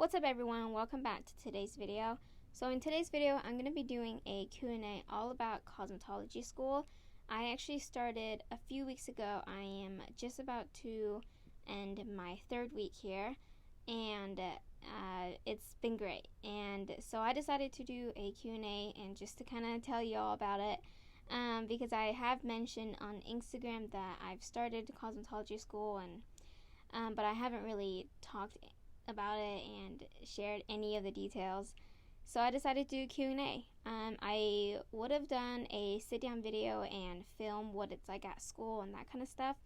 What's up everyone, welcome back to today's video. So in today's video I'm going to be doing a Q&A all about cosmetology school. I actually started a few weeks ago. I am just about to end my third week here, and it's been great. And so I decided to do a Q&A and just to kind of tell you all about it, because I have mentioned on Instagram that I've started cosmetology school, and but I haven't really talked about it and shared any of the details. So I decided to do Q&A. I would have done a sit-down video and film what it's like at school and that kind of stuff,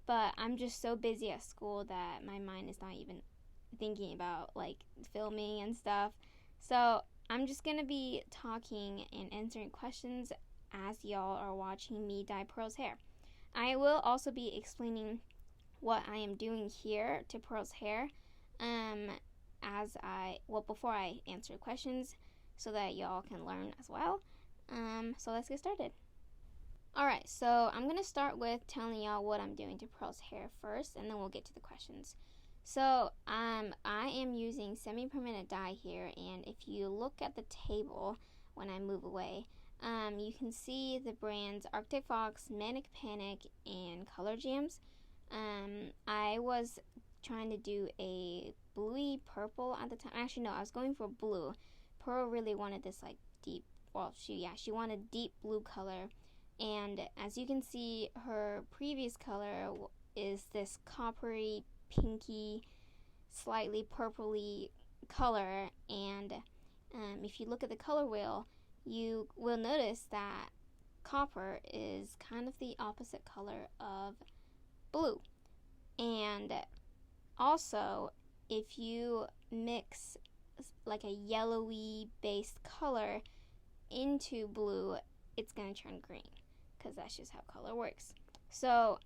but I'm just so busy at school that my mind is not even thinking about like filming and stuff. So I'm just gonna be talking and answering questions as y'all are watching me dye Pearl's hair. I will also be explaining what I am doing here to Pearl's hair before I answer questions, so that y'all can learn as well. So let's get started. Alright, so I'm gonna start with telling y'all what I'm doing to Pearl's hair first, and then we'll get to the questions. So I am using semi-permanent dye here, and if you look at the table when I move away, you can see the brands Arctic Fox, Manic Panic, and Color Gems. I was trying to do a bluey purple at the time. Actually, no, I was going for blue. Pearl really wanted this like deep, she wanted deep blue color. And as you can see, her previous color is this coppery, pinky, slightly purpley color. And if you look at the color wheel, you will notice that copper is kind of the opposite color of blue. And also, if you mix like a yellowy based color into blue, it's going to turn green, because that's just how color works. So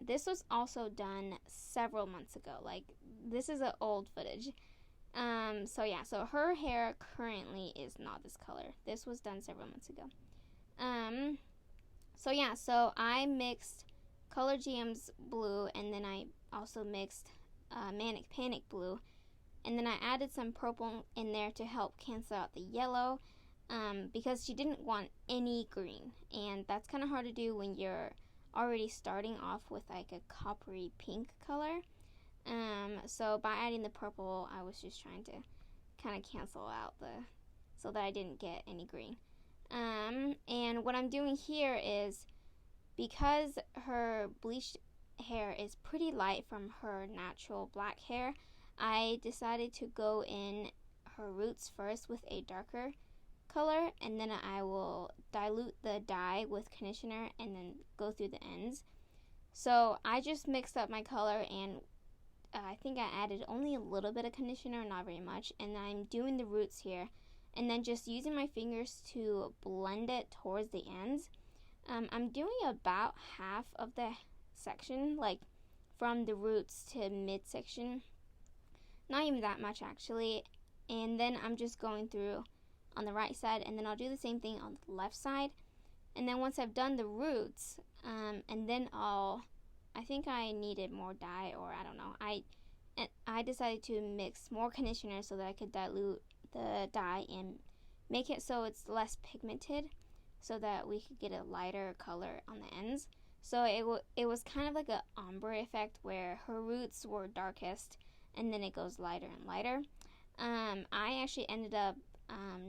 this was also done several months ago. Like, this is an old footage. So her hair currently is not this color. This was done several months ago. So I mixed Color Gems blue, and then I also mixed Manic Panic blue, and then I added some purple in there to help cancel out the yellow, because she didn't want any green, and that's kind of hard to do when you're already starting off with like a coppery pink color. So by adding the purple, I was just trying to kind of cancel out so that I didn't get any green. And what I'm doing here is, because her bleached hair is pretty light from her natural black hair, I decided to go in her roots first with a darker color, and then I will dilute the dye with conditioner and then go through the ends. So I just mixed up my color, and I think I added only a little bit of conditioner, not very much, and I'm doing the roots here, and then just using my fingers to blend it towards the ends. I'm doing about half of the section, like from the roots to midsection, not even that much actually, and then I'm just going through on the right side, and then I'll do the same thing on the left side. And then once I've done the roots, and then I think I needed more dye, or I don't know, I decided to mix more conditioner so that I could dilute the dye and make it so it's less pigmented, so that we could get a lighter color on the ends. So it was kind of like an ombre effect, where her roots were darkest and then it goes lighter and lighter. I actually ended up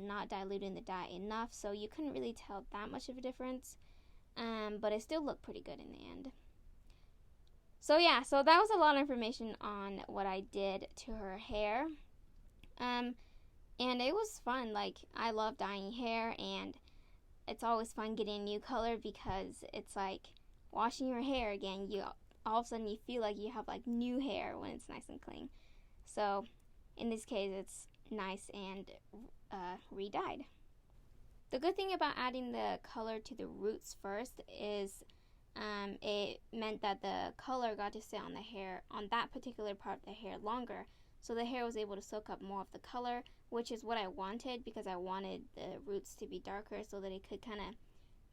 not diluting the dye enough, so you couldn't really tell that much of a difference, but it still looked pretty good in the end. So that was a lot of information on what I did to her hair, and it was fun. Like, I love dyeing hair, and it's always fun getting a new color, because it's like washing your hair again. You all of a sudden you feel like you have like new hair when it's nice and clean. So in this case, it's nice and re-dyed. The good thing about adding the color to the roots first is it meant that the color got to sit on the hair, on that particular part of the hair, longer, so the hair was able to soak up more of the color, which is what I wanted, because I wanted the roots to be darker so that it could kind of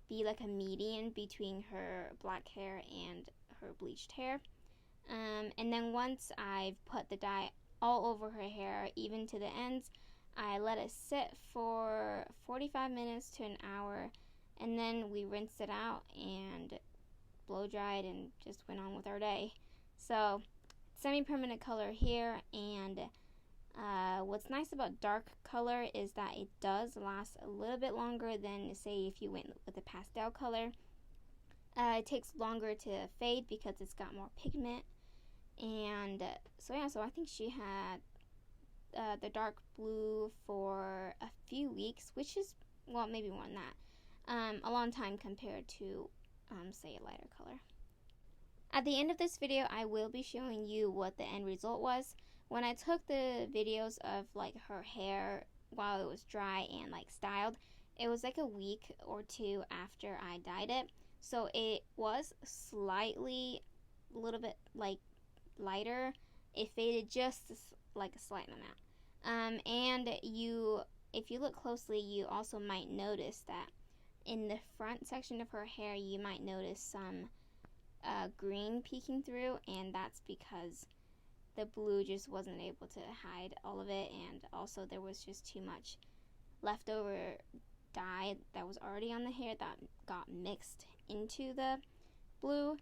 be like a median between her black hair and her bleached hair. And then once I've put the dye all over her hair, even to the ends. I let it sit for 45 minutes to an hour, and then we rinsed it out and blow dried and just went on with our day. So semi-permanent color here, and what's nice about dark color is that it does last a little bit longer than, say, if you went with a pastel color. It takes longer to fade because it's got more pigment. And so I think she had the dark blue for a few weeks, which is, well, maybe more than that, a long time compared to, say, a lighter color. At the end of this video, I will be showing you what the end result was. When I took the videos of like her hair while it was dry and like styled, it was like a week or two after I dyed it. So it was slightly, a little bit like lighter. It faded just like a slight amount. And if you look closely, you also might notice that in the front section of her hair, you might notice some green peeking through, and that's because the blue just wasn't able to hide all of it, and also there was just too much leftover dye that was already on the hair that got mixed into the blue.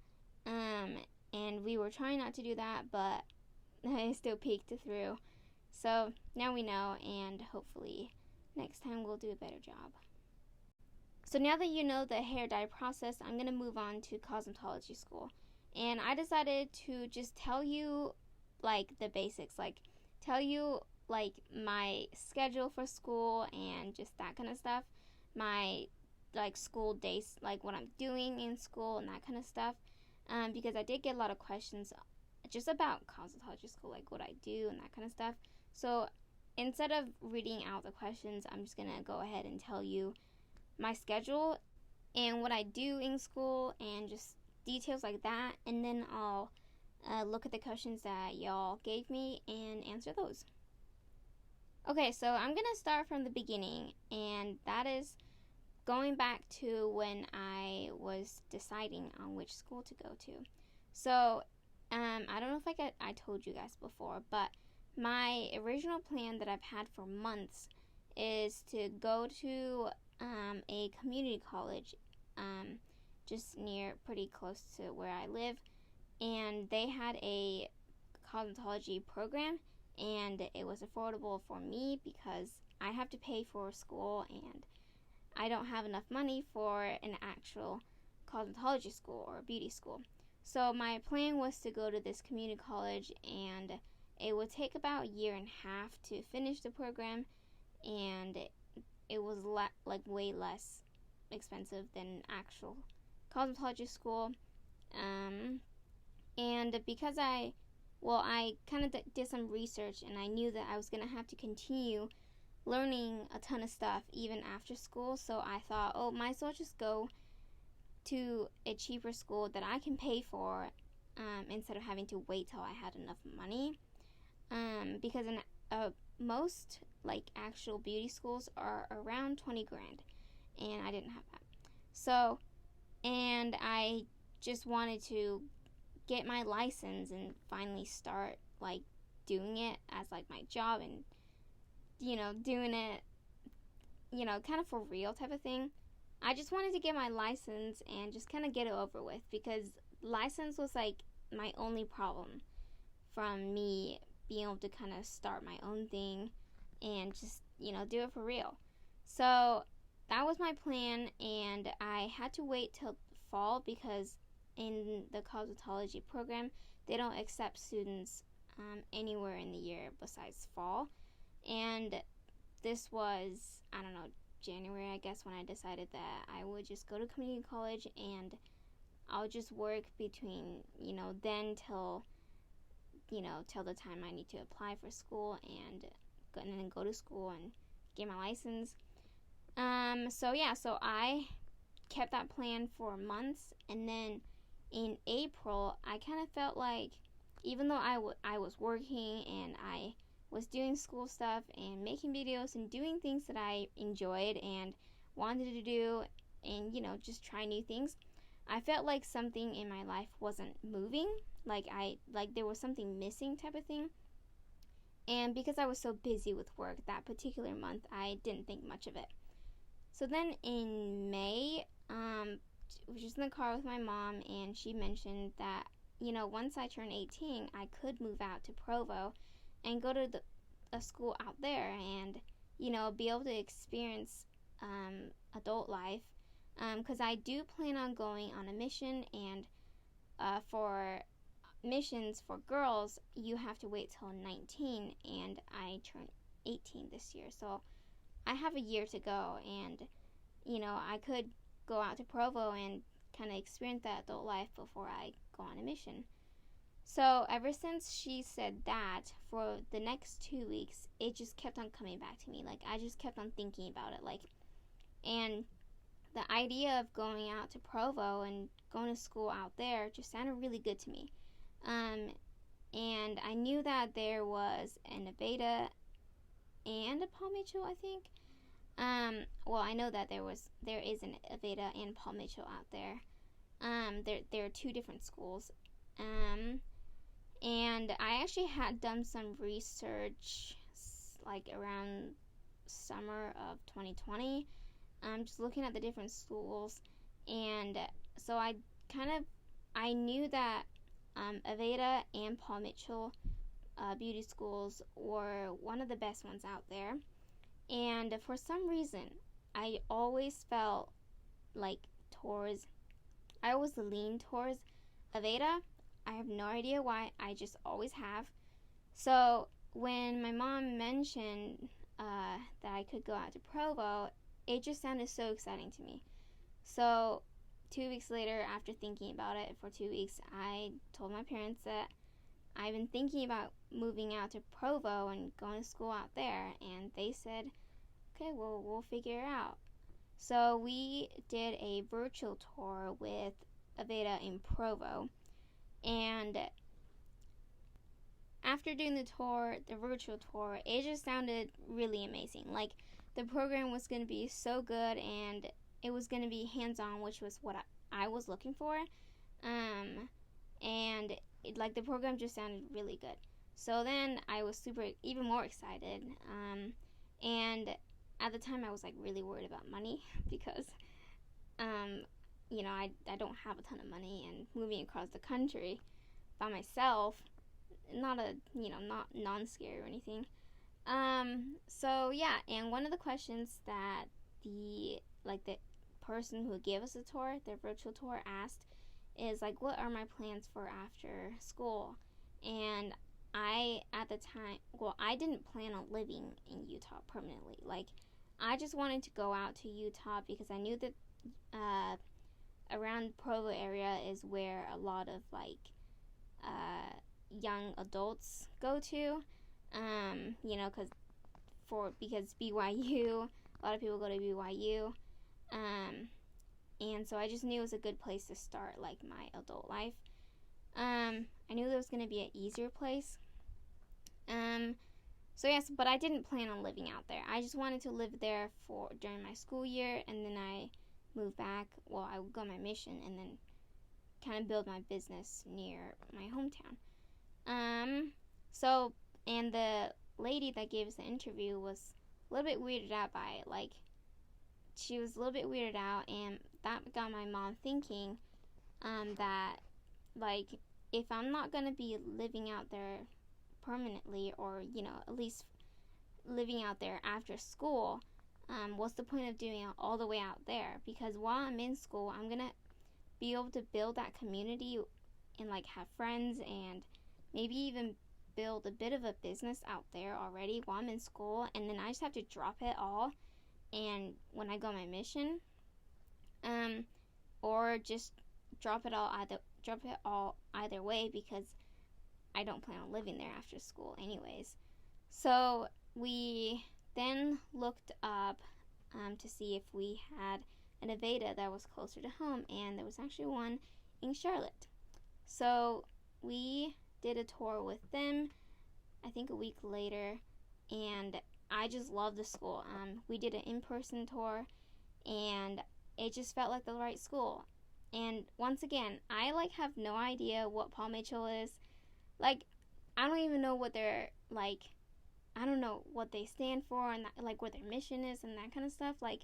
And we were trying not to do that, but it still peeked through. So now we know, and hopefully next time we'll do a better job. So now that you know the hair dye process, I'm going to move on to cosmetology school. And I decided to just tell you like the basics, like tell you like my schedule for school and just that kind of stuff. My like school days, like what I'm doing in school and that kind of stuff. Because I did get a lot of questions just about cosmetology school, like what I do and that kind of stuff. So instead of reading out the questions, I'm just going to go ahead and tell you my schedule and what I do in school and just details like that, and then I'll look at the questions that y'all gave me and answer those. Okay, so I'm going to start from the beginning, and that is going back to when I was deciding on which school to go to. So I don't know if I told you guys before, but my original plan that I've had for months is to go to a community college just near, pretty close to where I live, and they had a cosmetology program, and it was affordable for me because I have to pay for school and I don't have enough money for an actual cosmetology school or beauty school. So my plan was to go to this community college, and it would take about a year and a half to finish the program, and it was like way less expensive than actual cosmetology school. And because I kind of did some research, and I knew that I was going to have to continue learning a ton of stuff even after school, so I thought, might as well just go to a cheaper school that I can pay for instead of having to wait till I had enough money. Because in most like actual beauty schools are around 20 grand, and I didn't have that. So, and I just wanted to get my license and finally start like doing it as like my job, and doing it kind of for real type of thing. I just wanted to get my license and just kind of get it over with, because license was like my only problem from me being able to kind of start my own thing and just do it for real. So that was my plan, and I had to wait till fall because in the cosmetology program they don't accept students anywhere in the year besides fall. And this was, I don't know, January, I guess, when I decided that I would just go to community college, and I'll just work between then till the time I need to apply for school and then go to school and get my license. So I kept that plan for months, and then in April I kind of felt like, even though I was working and I was doing school stuff and making videos and doing things that I enjoyed and wanted to do, and just try new things, I felt like something in my life wasn't moving, like there was something missing type of thing. And because I was so busy with work that particular month, I didn't think much of it. So then in May, I was just in the car with my mom, and she mentioned that, once I turn 18, I could move out to Provo and go to a school out there and, be able to experience adult life. Because I do plan on going on a mission, and for missions for girls, you have to wait till 19, and I turn 18 this year. So I have a year to go, and, I could go out to Provo and kind of experience that adult life before I go on a mission. So ever since she said that, for the next 2 weeks, it just kept on coming back to me. Like, I just kept on thinking about it. And the idea of going out to Provo and going to school out there just sounded really good to me. And I knew that there was an Aveda and a Paul Mitchell, I think. Well, I know that there is an Aveda and Paul Mitchell out there. There are two different schools. And I actually had done some research, like around summer of 2020. Just looking at the different schools, and so I knew that Aveda and Paul Mitchell beauty schools were one of the best ones out there. And for some reason, I always felt like I always leaned towards Aveda. I have no idea why, I just always have. So when my mom mentioned that I could go out to Provo, it just sounded so exciting to me. So 2 weeks later, after thinking about it for 2 weeks, I told my parents that I've been thinking about moving out to Provo and going to school out there, and they said, okay, well, we'll figure it out. So we did a virtual tour with Aveda in Provo, and after doing the virtual tour, it just sounded really amazing. Like, the program was going to be so good, and it was going to be hands-on, which was what I was looking for. And the program just sounded really good. So then I was even more excited. And at the time I was really worried about money because, I don't have a ton of money, and moving across the country by myself, not non-scary or anything. So yeah, and one of the questions that the person who gave us the tour, the virtual tour, asked is what are my plans for after school? And I didn't plan on living in Utah permanently. I just wanted to go out to Utah because I knew that around Provo area is where a lot of young adults go to. Because BYU, a lot of people go to BYU, and so I just knew it was a good place to start my adult life. I knew there was going to be an easier place. So yes, but I didn't plan on living out there. I just wanted to live there during my school year, and then I moved back. Well, I would go on my mission and then kind of build my business near my hometown. And the lady that gave us the interview was a little bit weirded out by it. She was a little bit weirded out, and that got my mom thinking that if I'm not going to be living out there permanently, or at least living out there after school, what's the point of doing it all the way out there? Because while I'm in school, I'm going to be able to build that community and have friends, and maybe even build a bit of a business out there already while I'm in school, and then I just have to drop it all and when I go on my mission, or just drop it all either way, because I don't plan on living there after school anyways. So we then looked up to see if we had an Aveda that was closer to home, and there was actually one in Charlotte. So we did a tour with them, I think a week later, and I just loved the school. We did an in-person tour, and it just felt like the right school. And once again, I have no idea what Paul Mitchell is. I don't even know what their I don't know what they stand for and that, like what their mission is and that kind of stuff. Like,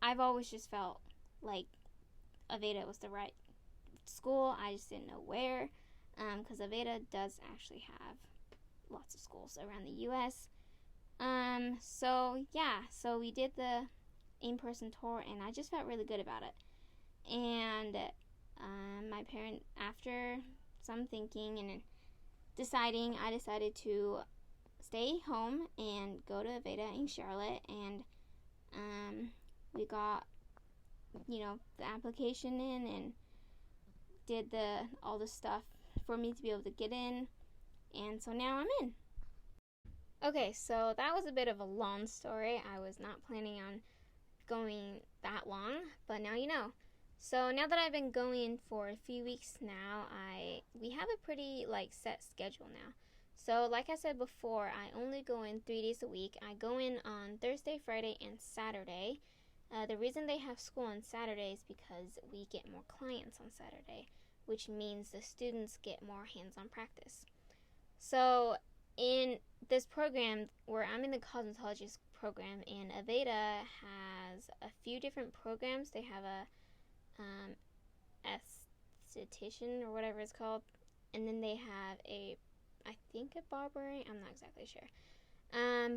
I've always just felt like Aveda was the right school. I just didn't know where, because Aveda does actually have lots of schools around the U.S. So yeah, so we did the in-person tour, and I just felt really good about it. And my parent, after some thinking and deciding, I decided to stay home and go to Aveda in Charlotte, and we got, the application in and did all the stuff for me to be able to get in, and so now I'm in. Okay, so that was a bit of a long story. I was not planning on going that long, but now you know. So now that I've been going for a few weeks now, we have a pretty set schedule now. So like I said before, I only go in 3 days a week. I go in on Thursday, Friday, and Saturday. The reason they have school on Saturday is because we get more clients on Saturday, which means the students get more hands-on practice. So in this program, where I'm in the cosmetology program, and Aveda has a few different programs. They have a esthetician or whatever it's called, and then they have I think a barbering. I'm not exactly sure.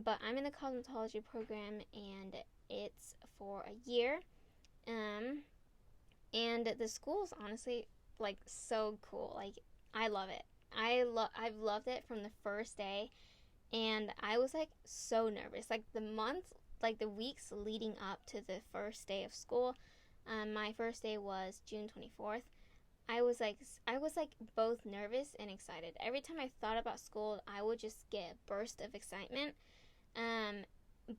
But I'm in the cosmetology program, and it's for a year. And the school's honestly so cool. I love it. I've loved it from the first day, and I was so nervous. The weeks leading up to the first day of school. My first day was June 24th. I was both nervous and excited. Every time I thought about school, I would just get a burst of excitement.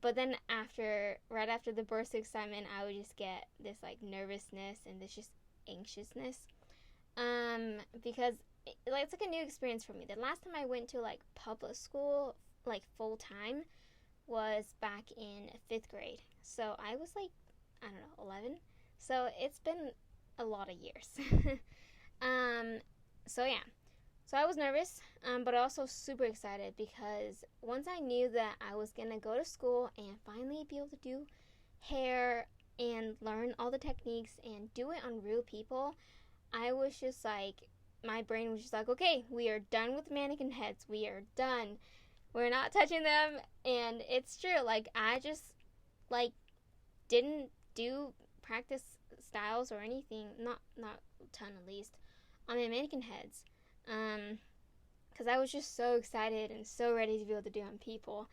But then right after the burst of excitement, I would just get this nervousness and this just anxiousness. Because it's a new experience for me. The last time I went to public school full time was back in 5th grade. So I was 11. So it's been a lot of years. So yeah. So I was nervous, but also super excited, because once I knew that I was going to go to school and finally be able to do hair and learn all the techniques and do it on real people, I was just my brain was just okay, we are done with mannequin heads. We are done. We're not touching them. And it's true. I just, didn't do practice styles or anything, not a ton at least, on my mannequin heads. Because I was just so excited and so ready to be able to do it on people.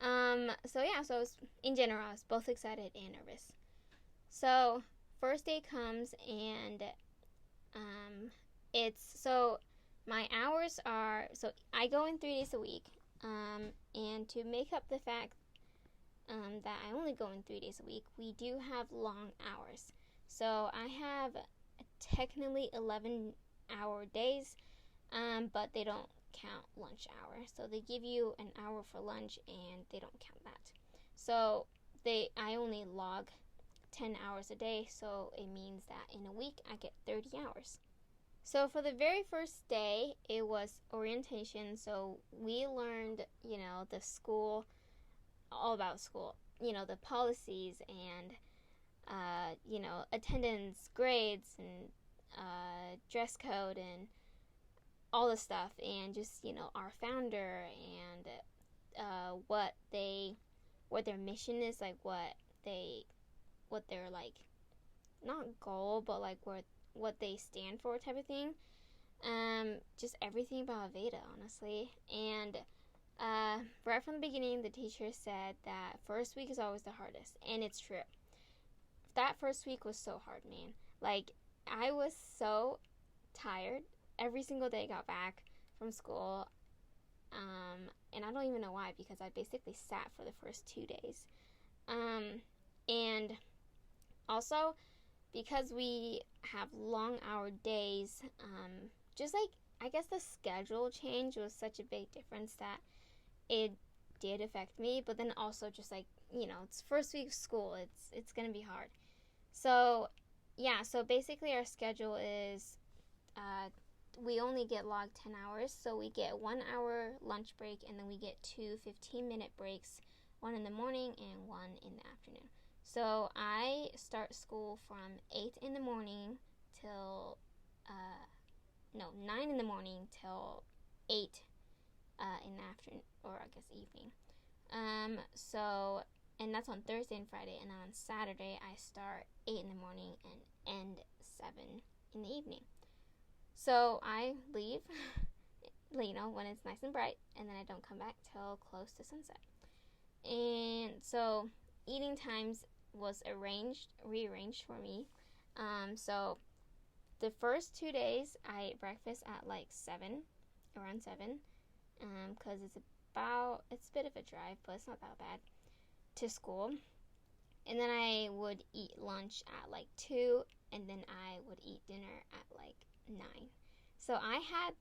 So yeah, so in general, I was both excited and nervous. So first day comes, and my hours are, so I go in 3 days a week, and to make up the fact that I only go in 3 days a week, we do have long hours. So I have technically 11-hour days, but they don't count lunch hour. So they give you an hour for lunch, and they don't count that. So I only log 10 hours a day, so it means that in a week I get 30 hours. So for the very first day, it was orientation. So we learned, the school, all about school, the policies and, attendance, grades, and dress code, and all the stuff, and just, our founder, and what their mission is, what their not goal, but what they stand for, type of thing. Just everything about Aveda, honestly. And right from the beginning, the teacher said that first week is always the hardest, and it's true. That first week was so hard, man. I was so tired every single day I got back from school, and I don't even know why, because I basically sat for the first 2 days. And also, because we have long hour days, I guess the schedule change was such a big difference that it did affect me. But then also just it's first week of school, it's gonna be hard. So yeah, so basically our schedule is we only get logged 10 hours, so we get 1 hour lunch break, and then we get two 15-minute breaks, one in the morning and one in the afternoon. So I start school from 8 in the morning till 9 in the morning till 8 in the afternoon, or I guess evening. And that's on Thursday and Friday, and on Saturday I start 8 in the morning and end 7 in the evening. So I leave, when it's nice and bright, and then I don't come back till close to sunset. And so eating times was rearranged for me. So the first 2 days I ate breakfast at like 7, around 7, because it's a bit of a drive, but it's not that bad to school. And then I would eat lunch at like 2, and then I would eat dinner at like 9. So I had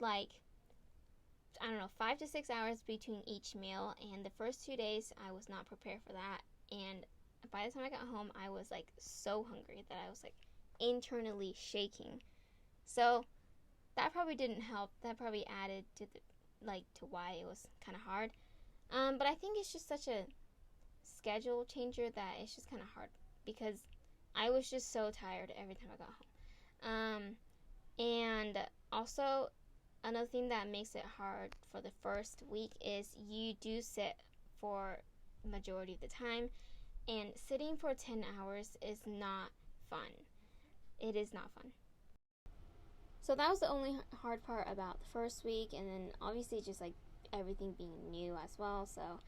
5 to 6 hours between each meal, and the first 2 days I was not prepared for that. And by the time I got home, I was like so hungry that I was like internally shaking. So that probably didn't help. That probably added to to why it was kind of hard. But I think it's just such a schedule changer that it's just kind of hard, because I was just so tired every time I got home. And also, another thing that makes it hard for the first week is you do sit for the majority of the time, and sitting for 10 hours is not fun. It is not fun. So that was the only hard part about the first week, and then obviously just like everything being new as well. So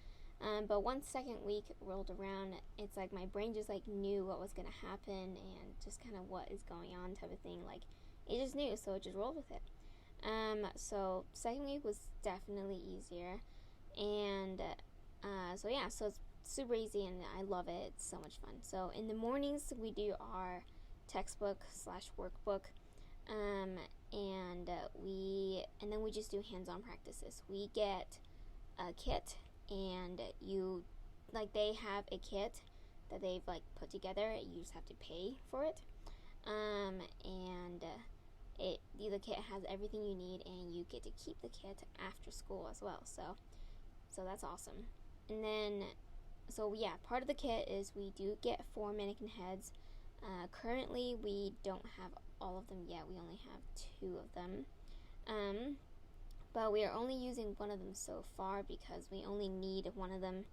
but once second week rolled around, it's like my brain just like knew what was gonna happen and just kind of what is going on type of thing. Like it just knew, so it just rolled with it. So second week was definitely easier, and so it's super easy and I love it. It's so much fun. So in the mornings we do our textbook / workbook, and then we just do hands-on practices. We get a kit, and they have a kit that they've like put together. You just have to pay for it, and the kit has everything you need, and you get to keep the kit after school as well. So that's awesome. And then part of the kit is we do get 4 mannequin heads. Currently we don't have all of them yet. We only have 2 of them. But we are only using one of them so far because we only need one of them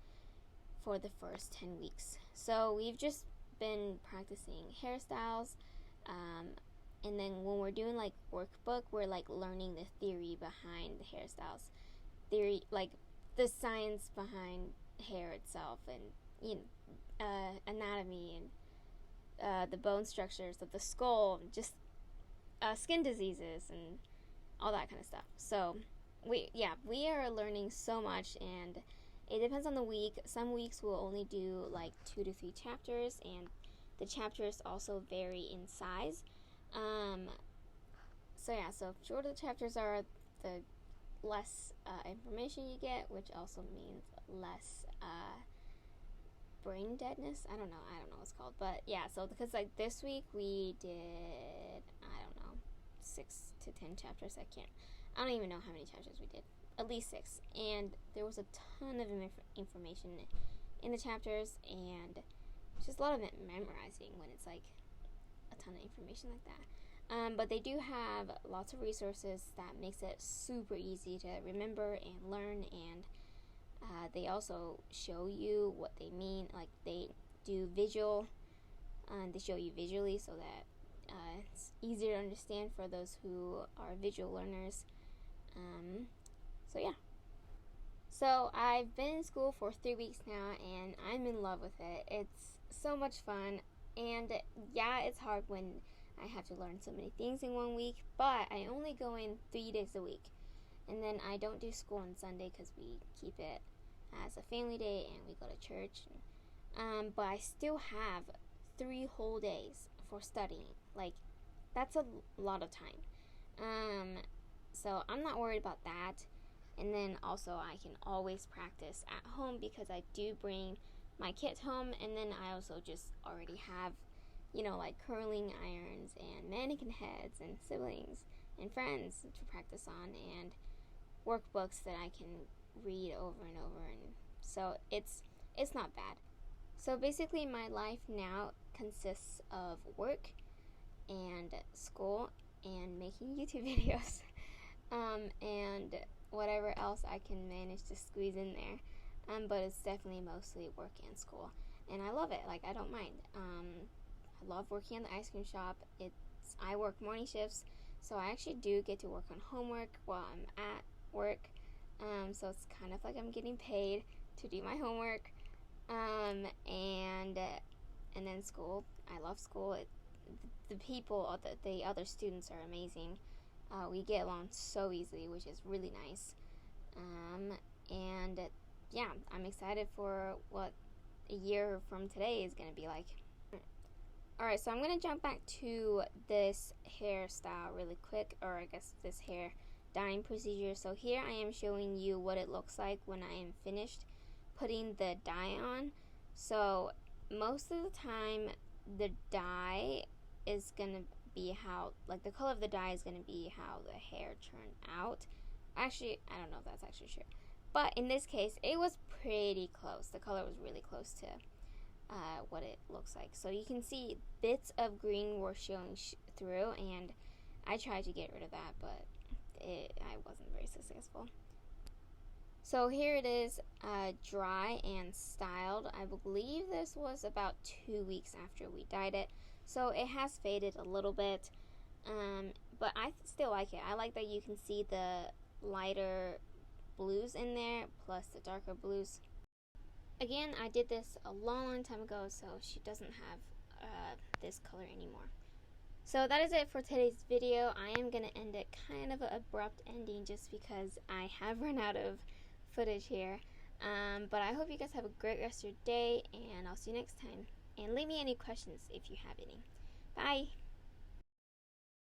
for the first 10 weeks. So we've just been practicing hairstyles, and then when we're doing like workbook, we're like learning the theory behind the hairstyles, like the science behind hair itself, and anatomy, and the bone structures of the skull, just skin diseases and all that kind of stuff. So we are learning so much, and it depends on the week. Some weeks we'll only do like 2 to 3 chapters, and the chapters also vary in size. So shorter the chapters are, the less information you get, which also means less brain deadness. I don't know what it's called, but so because like this week we did 6 to 10 chapters. I don't even know how many chapters we did. At least 6, and there was a ton of information in the chapters, and it's just a lot of it memorizing when it's like a ton of information like that. But they do have lots of resources that makes it super easy to remember and learn, and they also show you what they mean. Like they do visual, they show you visually so that it's easier to understand for those who are visual learners. So I've been in school for 3 weeks now, and I'm in love with it. It's so much fun, and it's hard when I have to learn so many things in 1 week, but I only go in 3 days a week, and then I don't do school on Sunday because we keep it as a family day and we go to church. But I still have 3 whole days for studying. Like, that's a lot of time. So I'm not worried about that. And then also I can always practice at home because I do bring my kit home, and then I also just already have, like curling irons and mannequin heads and siblings and friends to practice on, and workbooks that I can read over and over, and so it's not bad. So basically my life now consists of work and school and making YouTube videos, and whatever else I can manage to squeeze in there, but it's definitely mostly work and school, and I love it. Like, I don't mind. I love working in the ice cream shop. I work morning shifts, so I actually do get to work on homework while I'm at work, so it's kind of like I'm getting paid to do my homework, and then school. I love school. The people, the other students are amazing. We get along so easily, which is really nice, and yeah, I'm excited for what a year from today is going to be like. Alright, so I'm going to jump back to this hairstyle really quick, or I guess this hair dyeing procedure. So here I am showing you what it looks like when I am finished putting the dye on. So most of the time the dye is going to be how, like, the color of the dye is going to be how the hair turned out. Actually, I don't know if that's actually true, but in this case it was pretty close. The color was really close to what it looks like. So you can see bits of green were showing through, and I tried to get rid of that, but I wasn't very successful. So here it is, dry and styled. I believe this was about 2 weeks after we dyed it, so it has faded a little bit, but I still like it. I like that you can see the lighter blues in there plus the darker blues. Again, I did this a long time ago, so she doesn't have this color anymore. So that is it for today's video. I am going to end it kind of an abrupt ending just because I have run out of footage here. But I hope you guys have a great rest of your day, and I'll see you next time. And leave me any questions if you have any. Bye!